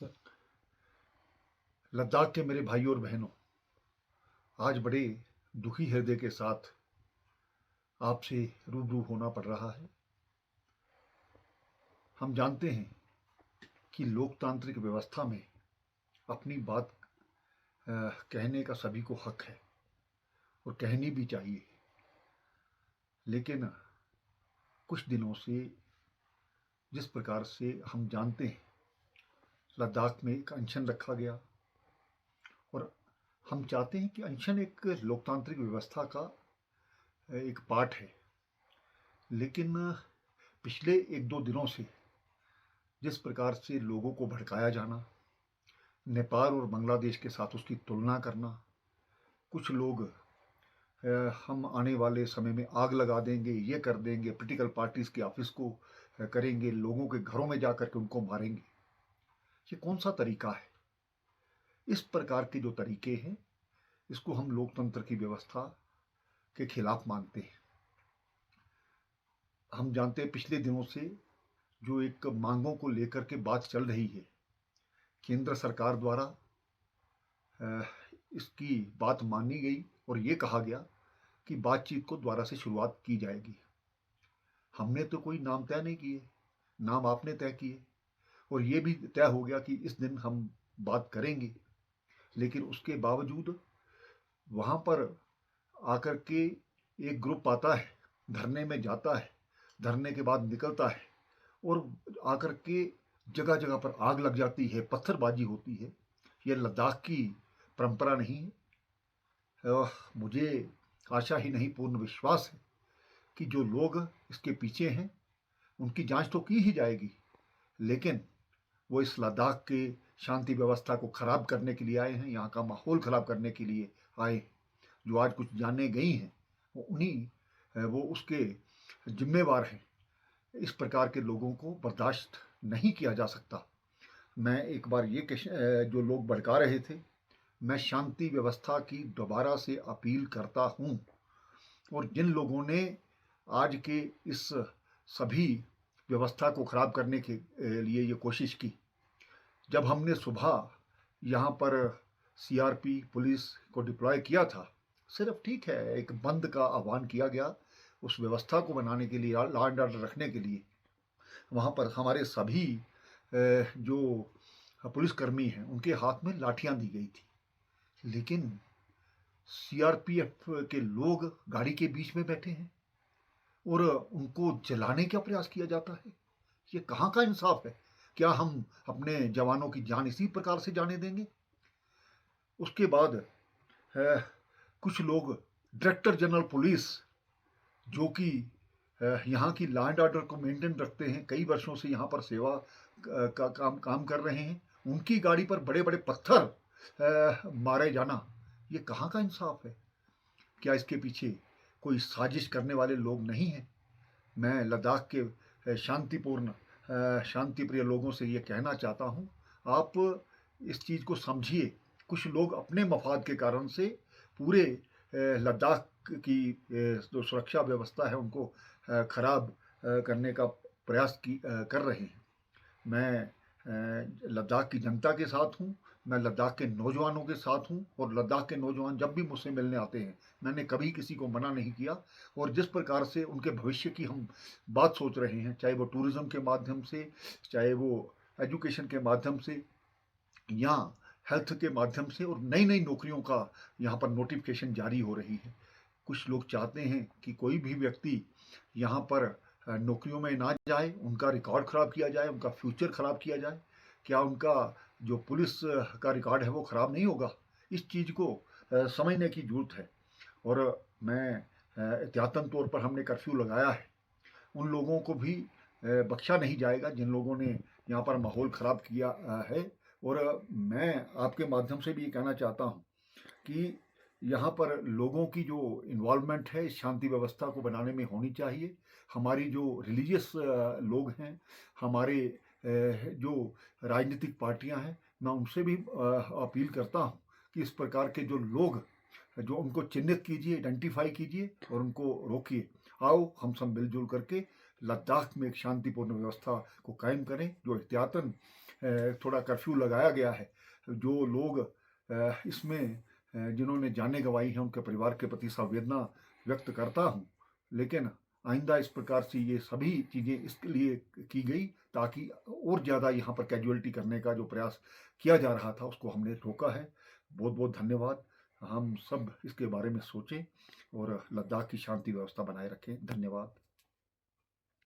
Sir. Ladakh के मेरे भाइयों और बहनों, आज बड़े दुखी हृदय के साथ आपसे रूबरू होना पड़ रहा है। हम जानते हैं कि लोकतांत्रिक व्यवस्था में अपनी बात कहने का सभी को हक है और कहनी भी चाहिए। लेकिन कुछ दिनों से जिस प्रकार से हम जानते हैं, लद्दाख में एक अनशन रखा गया और हम चाहते हैं कि अनशन एक लोकतांत्रिक व्यवस्था का एक पार्ट है। लेकिन पिछले एक दो दिनों से जिस प्रकार से लोगों को भड़काया जाना, नेपाल और बांग्लादेश के साथ उसकी तुलना करना, कुछ लोग हम आने वाले समय में आग लगा देंगे, ये कर देंगे, पोलिटिकल पार्टीज़ के ऑफिस को करेंगे, लोगों के घरों में जाकर के उनको मारेंगे। ये कौन सा तरीका है? इस प्रकार के जो तरीके हैं, इसको हम लोकतंत्र की व्यवस्था के खिलाफ मानते हैं। हम जानते हैं पिछले दिनों से जो एक मांगों को लेकर के बात चल रही है, केंद्र सरकार द्वारा इसकी बात मानी गई और ये कहा गया कि बातचीत को दोबारा से शुरुआत की जाएगी। हमने तो कोई नाम तय नहीं किए, नाम आपने तय किए और ये भी तय हो गया कि इस दिन हम बात करेंगे। लेकिन उसके बावजूद वहाँ पर आकर के एक ग्रुप आता है, धरने में जाता है, धरने के बाद निकलता है और आकर के जगह जगह पर आग लग जाती है, पत्थरबाजी होती है। ये लद्दाख की परंपरा नहीं है। मुझे आशा ही नहीं पूर्ण विश्वास है कि जो लोग इसके पीछे हैं उनकी जांच तो की ही जाएगी, लेकिन वो इस लद्दाख के शांति व्यवस्था को खराब करने के लिए आए हैं, यहाँ का माहौल खराब करने के लिए आए। जो आज कुछ जाने गई हैं वो उसके जिम्मेवार हैं। इस प्रकार के लोगों को बर्दाश्त नहीं किया जा सकता। मैं एक बार ये जो लोग भड़का रहे थे, मैं शांति व्यवस्था की दोबारा से अपील करता हूँ और जिन लोगों ने आज के इस सभी व्यवस्था को खराब करने के लिए ये कोशिश की, जब हमने सुबह यहाँ पर सीआरपी पुलिस को डिप्लॉय किया था, सिर्फ ठीक है एक बंद का आह्वान किया गया उस व्यवस्था को बनाने के लिए, लॉ एंड ऑर्डर रखने के लिए। वहाँ पर हमारे सभी जो पुलिसकर्मी हैं उनके हाथ में लाठियाँ दी गई थी, लेकिन सीआरपीएफ के लोग गाड़ी के बीच में बैठे हैं और उनको जलाने का प्रयास किया जाता है। ये कहाँ का इंसाफ है? क्या हम अपने जवानों की जान इसी प्रकार से जाने देंगे? उसके बाद कुछ लोग डायरेक्टर जनरल पुलिस, जो कि यहाँ की लॉ एंड ऑर्डर को मेंटेन रखते हैं, कई वर्षों से यहाँ पर सेवा का काम कर रहे हैं, उनकी गाड़ी पर बड़े बड़े पत्थर मारे जाना, ये कहाँ का इंसाफ है? क्या इसके पीछे कोई साजिश करने वाले लोग नहीं हैं? मैं लद्दाख के शांति प्रिय लोगों से ये कहना चाहता हूँ, आप इस चीज़ को समझिए। कुछ लोग अपने मफाद के कारण से पूरे लद्दाख की जो सुरक्षा व्यवस्था है उनको खराब करने का प्रयास कर रहे हैं। मैं लद्दाख की जनता के साथ हूँ, मैं लद्दाख के नौजवानों के साथ हूँ और लद्दाख के नौजवान जब भी मुझसे मिलने आते हैं, मैंने कभी किसी को मना नहीं किया। और जिस प्रकार से उनके भविष्य की हम बात सोच रहे हैं, चाहे वो टूरिज़्म के माध्यम से, चाहे वो एजुकेशन के माध्यम से या हेल्थ के माध्यम से, और नई नई नौकरियों का यहाँ पर नोटिफिकेशन जारी हो रही है। कुछ लोग चाहते हैं कि कोई भी व्यक्ति यहाँ पर नौकरियों में ना जाए, उनका रिकॉर्ड ख़राब किया जाए, उनका फ्यूचर ख़राब किया जाए। क्या उनका जो पुलिस का रिकॉर्ड है वो ख़राब नहीं होगा? इस चीज़ को समझने की ज़रूरत है। और मैं एहतियातन तौर पर हमने कर्फ्यू लगाया है। उन लोगों को भी बख्शा नहीं जाएगा जिन लोगों ने यहाँ पर माहौल ख़राब किया है। और मैं आपके माध्यम से भी ये कहना चाहता हूँ कि यहाँ पर लोगों की जो इन्वॉल्वमेंट है इस शांति व्यवस्था को बनाने में होनी चाहिए। हमारी जो रिलीजियस लोग हैं, हमारे जो राजनीतिक पार्टियाँ हैं, मैं उनसे भी अपील करता हूँ कि इस प्रकार के जो लोग जो उनको चिन्हित कीजिए, आइडेंटिफाई कीजिए और उनको रोकिए। आओ हम सब मिलजुल करके लद्दाख में एक शांतिपूर्ण व्यवस्था को कायम करें, जो एहतियातन थोड़ा कर्फ्यू लगाया गया है। जो लोग इसमें जिन्होंने जानें गंवाई हैं उनके परिवार के प्रति संवेदना व्यक्त करता हूँ, लेकिन आइंदा इस प्रकार से ये सभी चीज़ें इसके लिए की गई ताकि और ज़्यादा यहाँ पर कैजुअलिटी करने का जो प्रयास किया जा रहा था उसको हमने रोका है। बहुत बहुत धन्यवाद। हम सब इसके बारे में सोचें और लद्दाख की शांति व्यवस्था बनाए रखें। धन्यवाद।